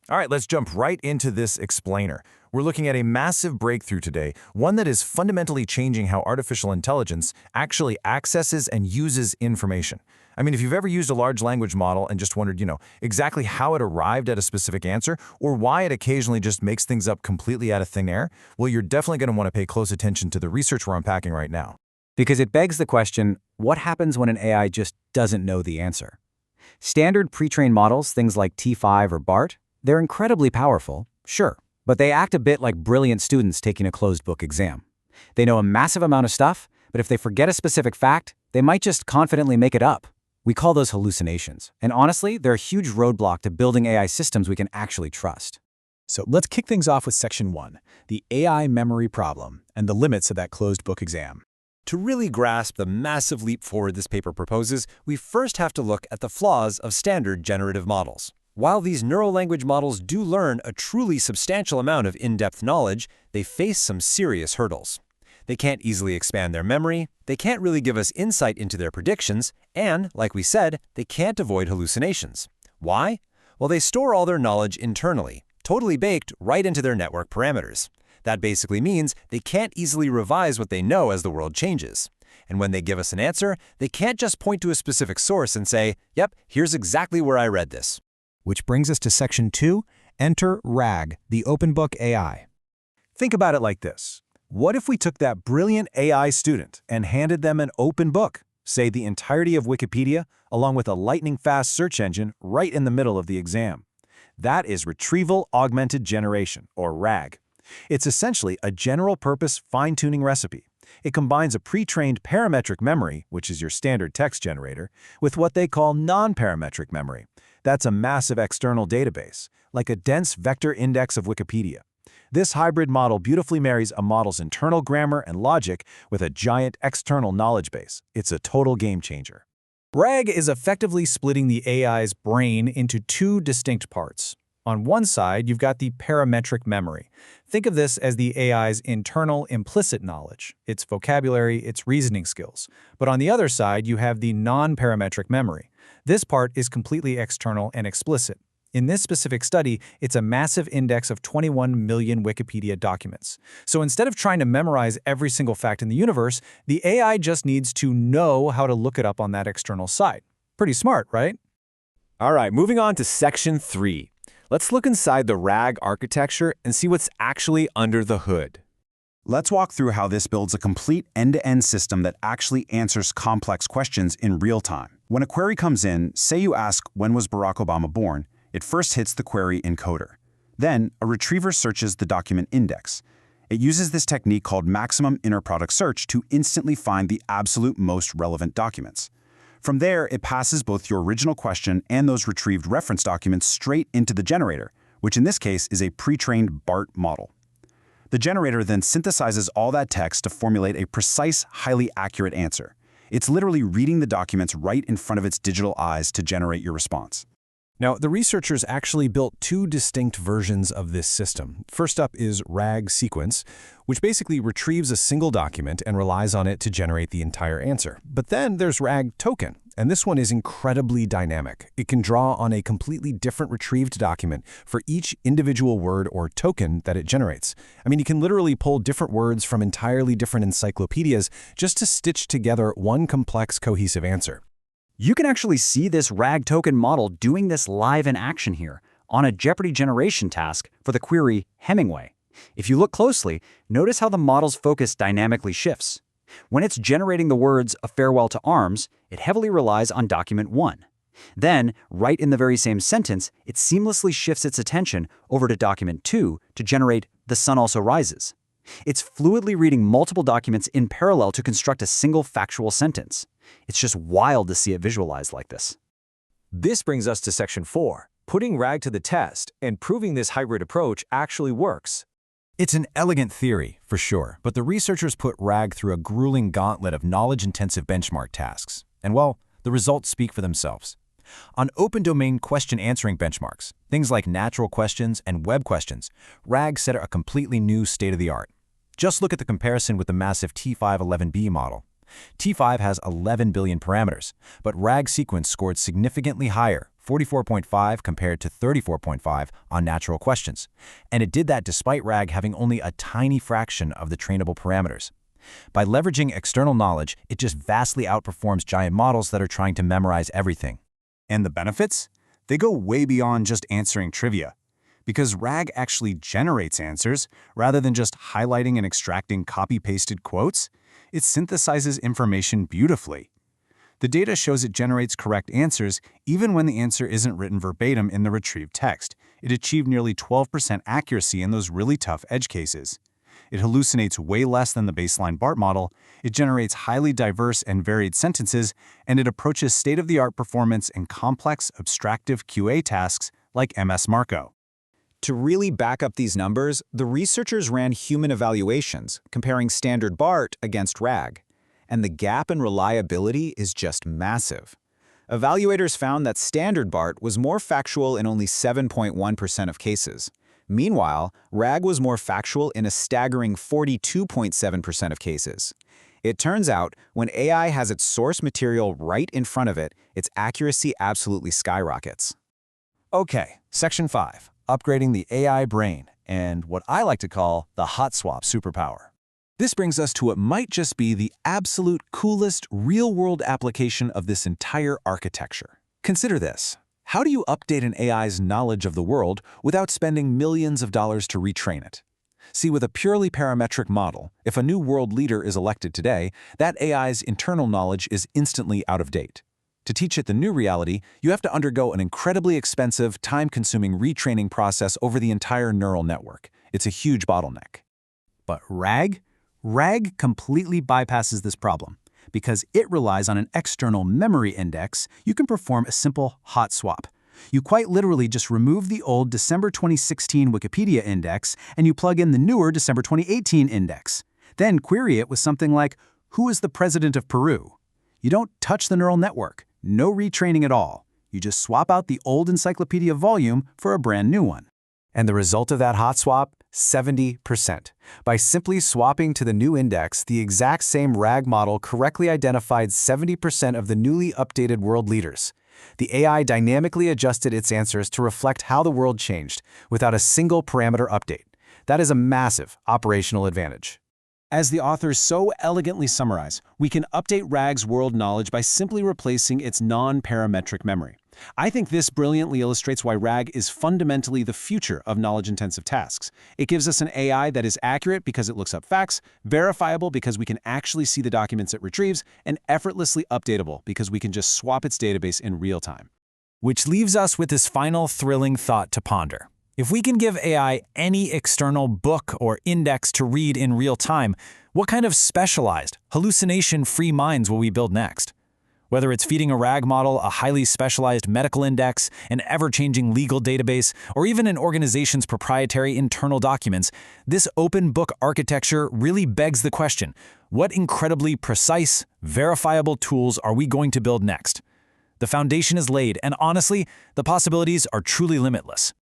All right, let's jump right into this explainer. We're looking at a massive breakthrough today, one that is fundamentally changing how artificial intelligence actually accesses and uses information. I mean, if you've ever used a large language model and just wondered, exactly how it arrived at a specific answer or why it occasionally just makes things up completely out of thin air, well, you're definitely going to want to pay close attention to the research we're unpacking right now. Because it begs the question, what happens when an AI just doesn't know the answer? Standard pre-trained models, things like T5 or BART, they're incredibly powerful, sure, but they act a bit like brilliant students taking a closed-book exam. They know a massive amount of stuff, but if they forget a specific fact, they might just confidently make it up. We call those hallucinations, and honestly, they're a huge roadblock to building AI systems we can actually trust. So let's kick things off with Section 1, the AI memory problem and the limits of that closed-book exam. To really grasp the massive leap forward this paper proposes, we first have to look at the flaws of standard generative models. While these neurolanguage models do learn a truly substantial amount of in-depth knowledge, they face some serious hurdles. They can't easily expand their memory, they can't really give us insight into their predictions, and, like we said, they can't avoid hallucinations. Why? Well, they store all their knowledge internally, totally baked right into their network parameters. That basically means they can't easily revise what they know as the world changes. And when they give us an answer, they can't just point to a specific source and say, yep, here's exactly where I read this. Which brings us to Section 2, enter RAG, the open book AI. Think about it like this. What if we took that brilliant AI student and handed them an open book, say the entirety of Wikipedia, along with a lightning-fast search engine right in the middle of the exam? That is Retrieval Augmented Generation, or RAG. It's essentially a general-purpose fine-tuning recipe. It combines a pre-trained parametric memory, which is your standard text generator, with what they call non-parametric memory. That's a massive external database, like a dense vector index of Wikipedia. This hybrid model beautifully marries a model's internal grammar and logic with a giant external knowledge base. It's a total game changer. RAG is effectively splitting the AI's brain into two distinct parts. On one side, you've got the parametric memory. Think of this as the AI's internal implicit knowledge, its vocabulary, its reasoning skills. But on the other side, you have the non-parametric memory. This part is completely external and explicit. In this specific study, it's a massive index of 21 million Wikipedia documents. So instead of trying to memorize every single fact in the universe, the AI just needs to know how to look it up on that external site. Pretty smart, right? All right, moving on to Section 3. Let's look inside the RAG architecture and see what's actually under the hood. Let's walk through how this builds a complete end-to-end system that actually answers complex questions in real time. When a query comes in, say you ask, when was Barack Obama born? It first hits the query encoder. Then, a retriever searches the document index. It uses this technique called maximum inner product search to instantly find the absolute most relevant documents. From there, it passes both your original question and those retrieved reference documents straight into the generator, which in this case is a pre-trained BART model. The generator then synthesizes all that text to formulate a precise, highly accurate answer. It's literally reading the documents right in front of its digital eyes to generate your response. Now, the researchers actually built two distinct versions of this system. First up is RAG sequence, which basically retrieves a single document and relies on it to generate the entire answer. But then there's RAG token, and this one is incredibly dynamic. It can draw on a completely different retrieved document for each individual word or token that it generates. I mean, you can literally pull different words from entirely different encyclopedias just to stitch together one complex, cohesive answer. You can actually see this RAG token model doing this live in action here on a Jeopardy generation task for the query Hemingway. If you look closely, notice how the model's focus dynamically shifts. When it's generating the words "A Farewell to Arms," it heavily relies on document 1. Then, right in the very same sentence, it seamlessly shifts its attention over to document 2 to generate "The Sun Also Rises." It's fluidly reading multiple documents in parallel to construct a single factual sentence. It's just wild to see it visualized like this. This brings us to Section 4, putting RAG to the test and proving this hybrid approach actually works. It's an elegant theory, for sure, but the researchers put RAG through a grueling gauntlet of knowledge-intensive benchmark tasks. And well, the results speak for themselves. On open-domain question-answering benchmarks, things like natural questions and web questions, RAG set a completely new state-of-the-art. Just look at the comparison with the massive T5-11B model. T5 has 11 billion parameters, but RAG sequence scored significantly higher, 44.5 compared to 34.5 on natural questions. And it did that despite RAG having only a tiny fraction of the trainable parameters. By leveraging external knowledge, it just vastly outperforms giant models that are trying to memorize everything. And the benefits? They go way beyond just answering trivia. Because RAG actually generates answers, rather than just highlighting and extracting copy-pasted quotes, it synthesizes information beautifully. The data shows it generates correct answers even when the answer isn't written verbatim in the retrieved text. It achieved nearly 12% accuracy in those really tough edge cases. It hallucinates way less than the baseline BART model, it generates highly diverse and varied sentences, and it approaches state-of-the-art performance in complex, abstractive QA tasks like MS Marco. To really back up these numbers, the researchers ran human evaluations, comparing standard BART against RAG. And the gap in reliability is just massive. Evaluators found that standard BART was more factual in only 7.1% of cases. Meanwhile, RAG was more factual in a staggering 42.7% of cases. It turns out, when AI has its source material right in front of it, its accuracy absolutely skyrockets. Okay, Section 5, upgrading the AI brain, and what I like to call the hot swap superpower. This brings us to what might just be the absolute coolest real-world application of this entire architecture. Consider this. How do you update an AI's knowledge of the world without spending millions of dollars to retrain it? See, with a purely parametric model, if a new world leader is elected today, that AI's internal knowledge is instantly out of date. To teach it the new reality, you have to undergo an incredibly expensive, time-consuming retraining process over the entire neural network. It's a huge bottleneck. But RAG? RAG completely bypasses this problem. Because it relies on an external memory index, you can perform a simple hot swap. You quite literally just remove the old December 2016 Wikipedia index and you plug in the newer December 2018 index. Then query it with something like, "Who is the president of Peru?" You don't touch the neural network. No retraining at all. You just swap out the old encyclopedia volume for a brand new one. And the result of that hot swap? 70%. By simply swapping to the new index, the exact same RAG model correctly identified 70% of the newly updated world leaders. The AI dynamically adjusted its answers to reflect how the world changed, without a single parameter update. That is a massive operational advantage. As the authors so elegantly summarize, we can update RAG's world knowledge by simply replacing its non-parametric memory. I think this brilliantly illustrates why RAG is fundamentally the future of knowledge-intensive tasks. It gives us an AI that is accurate because it looks up facts, verifiable because we can actually see the documents it retrieves, and effortlessly updatable because we can just swap its database in real time. Which leaves us with this final thrilling thought to ponder. If we can give AI any external book or index to read in real time, what kind of specialized, hallucination-free minds will we build next? Whether it's feeding a RAG model a highly specialized medical index, an ever-changing legal database, or even an organization's proprietary internal documents, this open book architecture really begs the question, what incredibly precise, verifiable tools are we going to build next? The foundation is laid, and honestly, the possibilities are truly limitless.